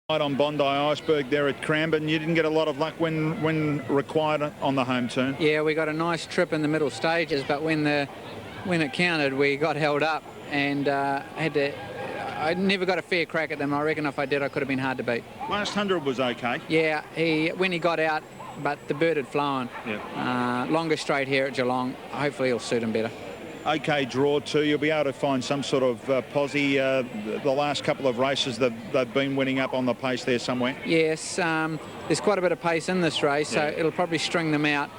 On Bondi Iceberg there at Cranbourne. You didn't get a lot of luck when required on the home turn. Yeah, we got a nice trip in the middle stages, but when it counted, we got held up and I never got a fair crack at them. I reckon if I did, I could have been hard to beat. Last 100 was okay. Yeah, when he got out, but the bird had flown. Yeah. Longer straight here at Geelong. Hopefully it'll suit him better. Okay draw too. You'll be able to find some sort of posse. The last couple of races they've been winning up on the pace there somewhere. Yes, there's quite a bit of pace in this race, so it'll probably string them out.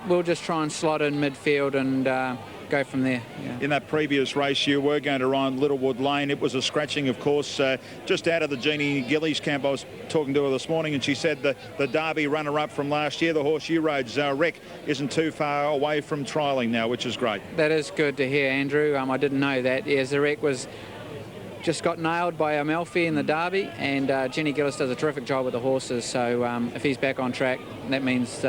We'll just try and slot in midfield and go from there. Yeah. In that previous race, you were going to ride Littlewood Lane. It was a scratching, of course, just out of the Jeannie Gillies camp. I was talking to her this morning, and she said the Derby runner-up from last year, the horse you rode, Zarek, isn't too far away from trialling now, which is great. That is good to hear, Andrew. I didn't know that. Yeah, Zarek just got nailed by Amalfi in the Derby, and Jenny Gillis does a terrific job with the horses, so if he's back on track, that means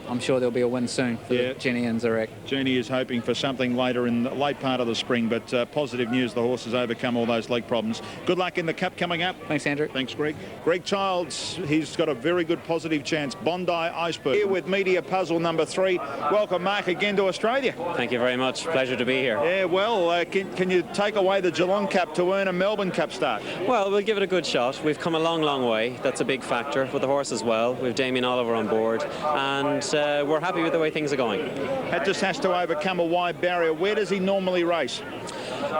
I'm sure there'll be a win soon for Jenny and Zarek. Jenny is hoping for something later in the late part of the spring, but positive news, the horse has overcome all those leg problems. Good luck in the Cup coming up. Thanks, Andrew. Thanks, Greg. Greg Childs, he's got a very good positive chance. Bondi Iceberg. Here with Media Puzzle number 3. Welcome, Mark, again to Australia. Thank you very much. Pleasure to be here. Yeah, well, can you take away the Geelong Cup to earn a Melbourne Cup start? Well, we'll give it a good shot. We've come a long, long way. That's a big factor with the horse as well. We've Damien Oliver on board, and we're happy with the way things are going. That just has to overcome a wide barrier. Where does he normally race?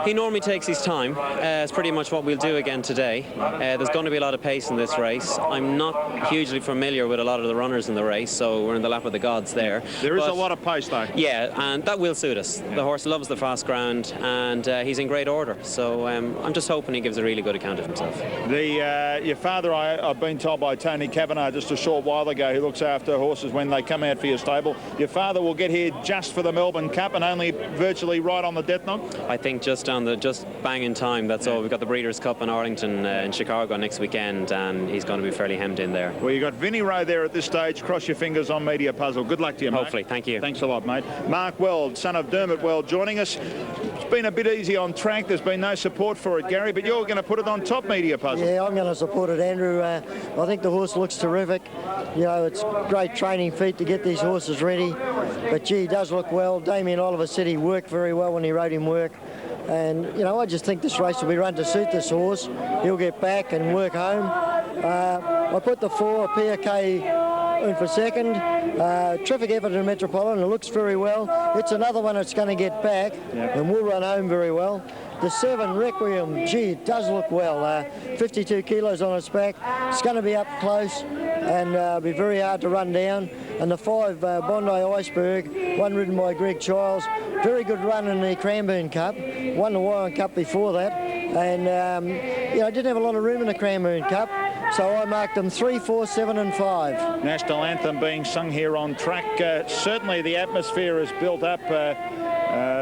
He normally takes his time. It's pretty much what we'll do again today. There's going to be a lot of pace in this race. I'm not hugely familiar with a lot of the runners in the race, so we're in the lap of the gods there. There is a lot of pace, though. Yeah, and that will suit us. The horse loves the fast ground, and he's in great order. So I'm just hoping he gives a really good account of himself. Your father, I've been told by Tony Kavanagh just a short while ago, who looks after horses when they come out for your stable, your father will get here just for the Melbourne Cup and only virtually right on the death knock? I think just bang in time. That's all. We've got the Breeders' Cup in Arlington in Chicago next weekend, and he's going to be fairly hemmed in there. Well, you've got Vinnie Rowe there at this stage. Cross your fingers on Media Puzzle. Good luck to you, Mark. Hopefully. Thank you. Thanks a lot, mate. Mark Weld, son of Dermot Weld, joining us. It's been a bit easy on track. There's been no support for it, Gary, but you're going to put it on top, Media Puzzle. Yeah, I'm going to support it, Andrew. I think the horse looks terrific. You know, it's great training feat to get these horses ready, but gee, he does look well. Damien Oliver said he worked very well when he rode him work. And, you know, I just think this race will be run to suit this horse. He'll get back and work home. I put the 4, PRK, in for second. Terrific effort in Metropolitan. It looks very well. It's another one that's going to get back, and will run home very well. The 7, Requiem, gee, it does look well. 52 kilos on its back. It's going to be up close and be very hard to run down. And the 5, Bondi Iceberg, one ridden by Greg Childs. Very good run in the Cranbourne Cup. Won the Warren Cup before that. And, you know, didn't have a lot of room in the Cranbourne Cup. So I marked them 3, 4, 7 and 5. National anthem being sung here on track. Certainly the atmosphere is built up.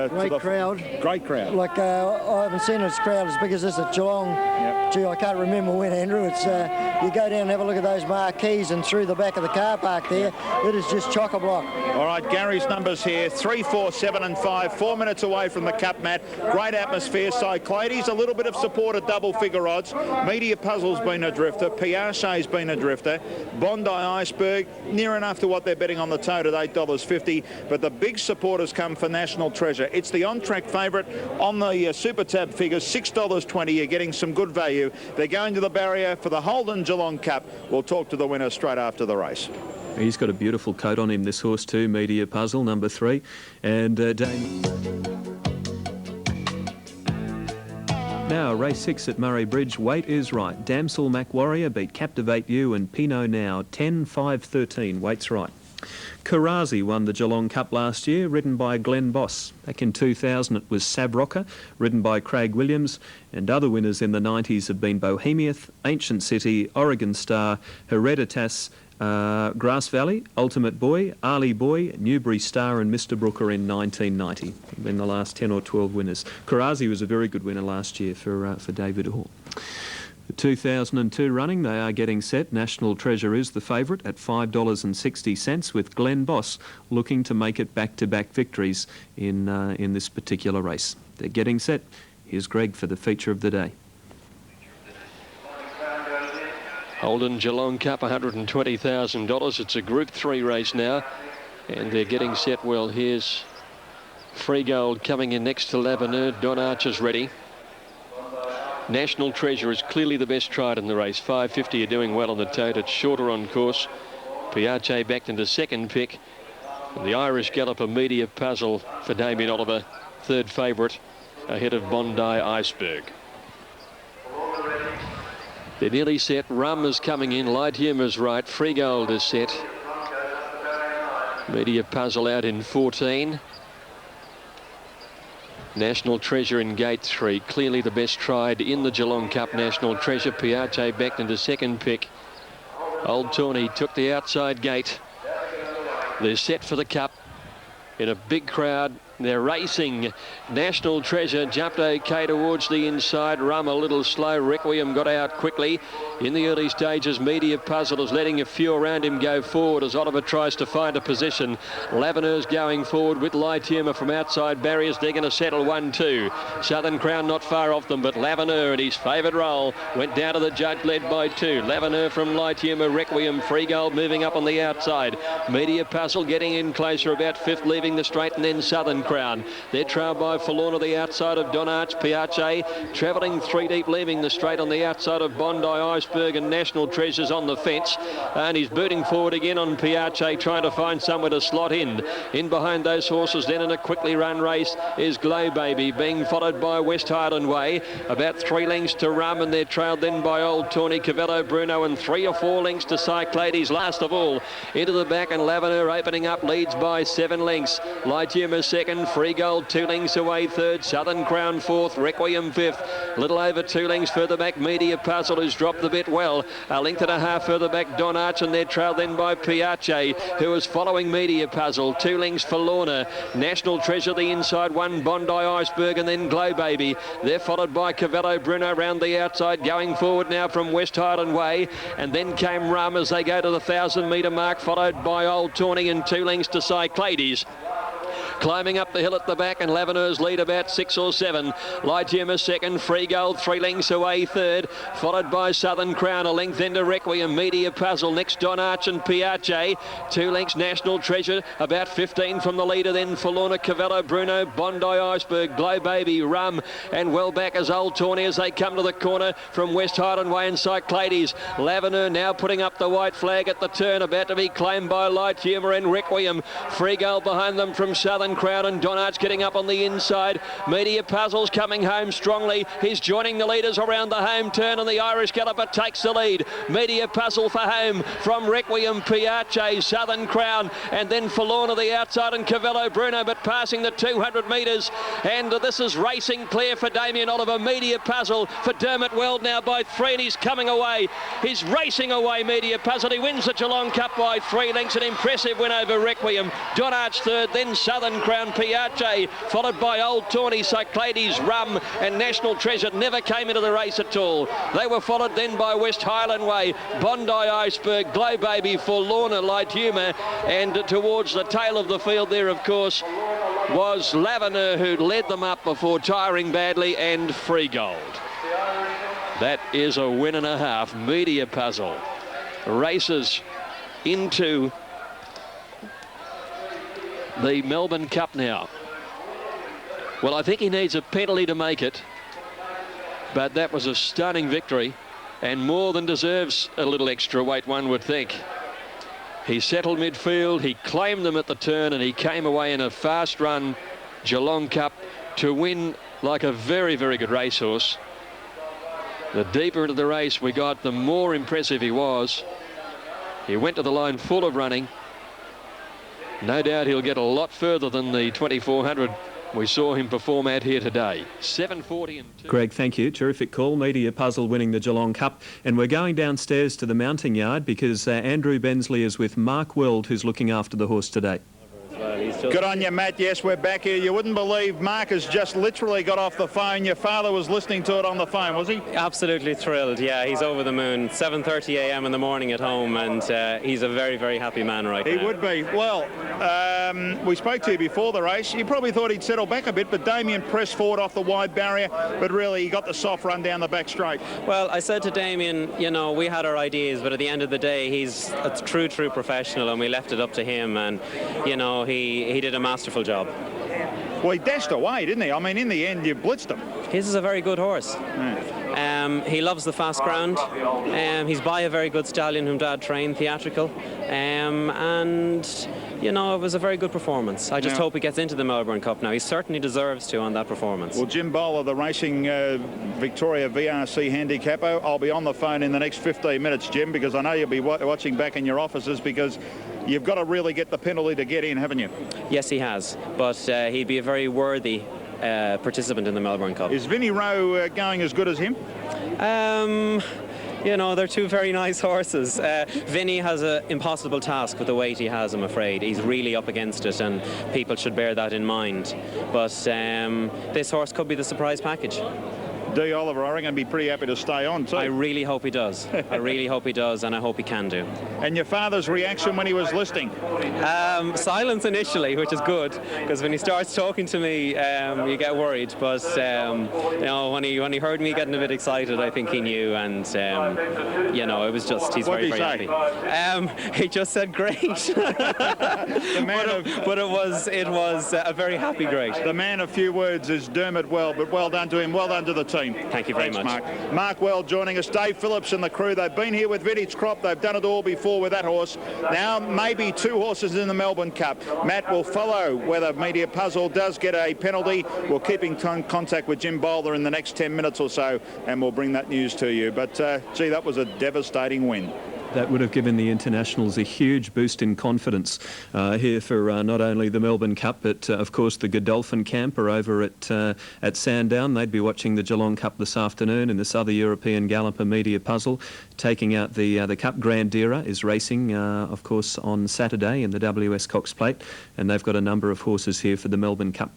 Great crowd. Great crowd. Like, I haven't seen this crowd as big as this at Geelong. Yep. Gee, I can't remember when, Andrew. It's you go down and have a look at those marquees and through the back of the car park there, it is just chock-a-block. All right, Gary's numbers here, 3, 4, 7 and 5, 4 minutes away from the Cup, Matt. Great atmosphere. Cyclades, a little bit of support at double-figure odds. Media Puzzle's been a drifter. Piaget's been a drifter. Bondi Iceberg, near enough to what they're betting on the tote at $8.50. But the big supporters come for National Treasure. It's the on-track favourite on the Super Tab figures, $6.20. You're getting some good value. They're going to the barrier for the Holden Geelong Cup. We'll talk to the winner straight after the race. He's got a beautiful coat on him, this horse too, Media Puzzle, number 3. And Now, race 6 at Murray Bridge. Weight is right. Damsel Mac Warrior beat Captivate You and Pinot Now. 10, 5, 13. Weight's right. Karazi won the Geelong Cup last year, ridden by Glenn Boss. Back in 2000 it was Sabrocker, ridden by Craig Williams, and other winners in the 90s have been Bohemiath, Ancient City, Oregon Star, Hereditas, Grass Valley, Ultimate Boy, Ali Boy, Newbury Star and Mr Brooker in 1990. Been the last 10 or 12 winners. Karazi was a very good winner last year for David Hall. The 2002 running, they are getting set. National Treasure is the favourite at $5.60, with Glenn Boss looking to make it back-to-back victories in this particular race. They're getting set. Here's Greg for the feature of the day. Holden Geelong Cup, $120,000. It's a Group 3 race now, and they're getting set well. Here's Free Gold coming in next to Laveneur. Don Archer's ready. National Treasure is clearly the best tried in the race. 550 are doing well on the tote. It's shorter on course. Piace backed into second pick. And the Irish Galloper Media Puzzle for Damien Oliver, third favourite, ahead of Bondi Iceberg. They're nearly set. Rum is coming in. Light Humor's right. Free Gold is set. Media Puzzle out in 14. National Treasure in gate 3, clearly the best tried in the Geelong Cup. National Treasure. Piace backed into second pick. Old Tawny took the outside gate. They're set for the Cup in a big crowd. They're racing. National Treasure jumped okay towards the inside. Rum a little slow. Requiem got out quickly. In the early stages, Media Puzzle is letting a few around him go forward as Oliver tries to find a position. Laveneur's going forward with Light Humor from outside barriers. They're going to settle 1-2. Southern Crown not far off them, but Laveneur in his favoured role went down to the judge, led by 2. Laveneur from Light Humor. Requiem. Free Gold moving up on the outside. Media Puzzle getting in closer, about 5th, leaving the straight, and then Southern Crown. They're trailed by Forlorn the outside of Don Arch. Piace travelling 3 deep, leaving the straight on the outside of Bondi Iceberg, and National Treasures on the fence. And he's booting forward again on Piace, trying to find somewhere to slot in. In behind those horses then in a quickly run race is Glow Baby, being followed by West Highland Way. About 3 lengths to Rum, and they're trailed then by Old Tawny, Cavello Bruno, and 3 or 4 lengths to Cyclades. Last of all, into the back, and Laveneur opening up, leads by 7 lengths. Light Humor second. Free Gold 2 lengths away third. Southern Crown 4th. Requiem 5th. Little over 2 lengths further back. Media Puzzle has dropped the bit well. A length and a half further back, Don Arch, and they're trailed then by Piace, who is following Media Puzzle. 2 lengths for Lorna. National Treasure the inside one. Bondi Iceberg, and then Glow Baby. They're followed by Cavello Bruno round the outside, going forward now from West Highland Way, and then came Rum as they go to the 1,000-metre mark, followed by Old Tawny and 2 lengths to Cyclades. Climbing up the hill at the back, and Laveneur's lead about 6 or 7. Light Humor second. Free Gold 3 lengths away third, followed by Southern Crown. A length into Requiem. Media Puzzle next, Don Arch and Piace. 2 lengths National Treasure, about 15 from the leader then Forlorna, Cavello Bruno, Bondi Iceberg, Glow Baby, Rum, and well back as Old Tawny as they come to the corner from West Highland Way and Cyclades. Laveneur now putting up the white flag at the turn, about to be claimed by Light Humor and Requiem. Free Gold behind them from Southern Crown, and Don Arch getting up on the inside. Media Puzzle's coming home strongly. He's joining the leaders around the home turn, and the Irish Galloper takes the lead. Media Puzzle for home from Requiem, Piace, Southern Crown, and then Forlorn the outside, and Cavello Bruno, but passing the 200 metres. And this is racing clear for Damien Oliver. Media Puzzle for Dermot Weld now by 3, and he's coming away. He's racing away, Media Puzzle. He wins the Geelong Cup by 3 lengths. An impressive win over Requiem. Don Arch third, then Southern Crown, Piace, followed by Old Tawny, Cyclades, Rum, and National Treasure never came into the race at all. They were followed then by West Highland Way, Bondi Iceberg, Glow Baby, Forlorna, Light Humor, and towards the tail of the field there, of course, was Laveneur, who led them up before tiring badly, and Free Gold. That is a win and a half. Media Puzzle races into the Melbourne Cup now. Well, I think he needs a penalty to make it, but that was a stunning victory, and more than deserves a little extra weight, one would think. He settled midfield, he claimed them at the turn, and he came away in a fast run Geelong Cup to win like a very, very good racehorse. The deeper into the race we got, the more impressive he was. He went to the line full of running. No doubt he'll get a lot further than the 2400 we saw him perform out here today. 7:40 and 2. Greg, thank you. Terrific call. Media Puzzle winning the Geelong Cup. And we're going downstairs to the mounting yard because Andrew Bensley is with Mark Weld, who's looking after the horse today. well. He's just... Good on you, Matt. Yes, we're back here. You wouldn't believe Mark has just literally got off the phone. Your father was listening to it on the phone, was he? Absolutely thrilled. Yeah, he's over the moon. 7:30 a.m. in the morning at home, and he's a very, very happy man right now. He would be. Well, we spoke to you before the race. You probably thought he'd settle back a bit, but Damien pressed forward off the wide barrier, but really he got the soft run down the back straight. Well, I said to Damien, you know, we had our ideas, but at the end of the day, he's a true professional, and we left it up to him, and, you know, he did a masterful job. Well, he dashed away, didn't he? I mean, in the end, you blitzed him. His is a very good horse. He loves the fast ground. He's by a very good stallion whom Dad trained, Theatrical. And, you know, it was a very good performance. I just hope he gets into the Melbourne Cup now. He certainly deserves to on that performance. Well, Jim Bowler, the Racing Victoria VRC handicapper, I'll be on the phone in the next 15 minutes, Jim, because I know you'll be watching back in your offices, because you've got to really get the penalty to get in, haven't you? Yes, he has. But he'd be a very worthy participant in the Melbourne Cup. Is Vinnie Rowe going as good as him? You know, they're two very nice horses. Vinny has an impossible task with the weight he has, I'm afraid. He's really up against it, and people should bear that in mind. But this horse could be the surprise package. D. Oliver, I reckon, would be pretty happy to stay on too. I really hope he does. I really hope he does, and I hope he can do. And your father's reaction when he was listening? Silence initially, which is good, because when he starts talking to me, you get worried. But you know, when he heard me getting a bit excited, I think he knew, and you know, it was just he's very happy. He just said great. But it was a very happy great. The man of few words is Dermot Well, but well done to him. Well done to the team. Thank you very much. Mark Well joining us, Dave Phillips and the crew. They've been here with Vintage Crop. They've done it all before with that horse. Now maybe two horses in the Melbourne Cup. Matt will follow whether Media Puzzle does get a penalty. We'll keep in contact with Jim Bowler in the next 10 minutes or so, and we'll bring that news to you. But gee, that was a devastating win. That would have given the internationals a huge boost in confidence here for not only the Melbourne Cup, but of course the Godolphin camp are over at Sandown. They'd be watching the Geelong Cup this afternoon in this other European galloper Media Puzzle. Taking out the Cup, Grandira is racing, of course, on Saturday in the WS Cox Plate, and they've got a number of horses here for the Melbourne Cup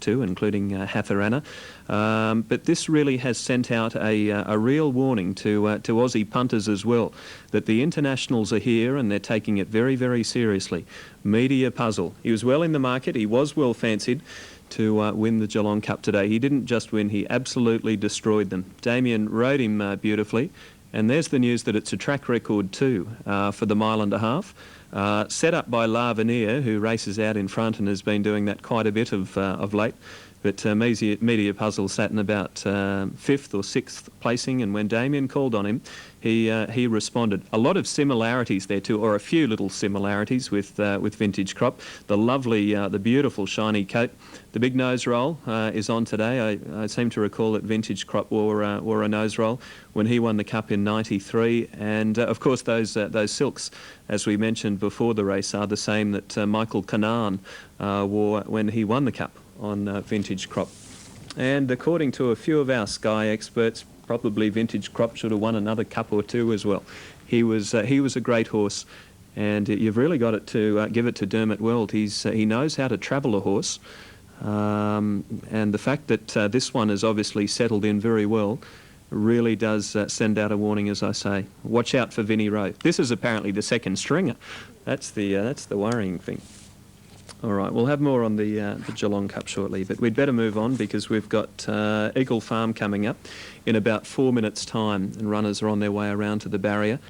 too, including Hatharana. But this really has sent out a real warning to Aussie punters as well, that the internationals are here and they're taking it very, very seriously. Media Puzzle. He was well in the market. He was well fancied to win the Geelong Cup today. He didn't just win, he absolutely destroyed them. Damien rode him beautifully. And there's the news that it's a track record too for the mile and a half. Set up by L'Avenir, who races out in front and has been doing that quite a bit of late. But Media Puzzle sat in about 5th or 6th placing, and when Damien called on him, he responded. A lot of similarities there too, or a few little similarities with Vintage Crop. The lovely, the beautiful shiny coat. The big nose roll is on today. I seem to recall that Vintage Crop wore a nose roll when he won the Cup in '93, and of course those silks, as we mentioned before the race, are the same that Michael Canaan wore when he won the Cup on Vintage Crop. And according to a few of our Sky experts, probably Vintage Crop should have won another Cup or two as well. He was a great horse, and you've really got it to give it to Dermot Weld. He knows how to travel a horse, and the fact that this one has obviously settled in very well really does send out a warning, as I say. Watch out for Vinnie Rowe. This is apparently the second stringer. That's the worrying thing. All right, we'll have more on the Geelong Cup shortly, but we'd better move on because we've got Eagle Farm coming up in about 4 minutes' time, and runners are on their way around to the barrier.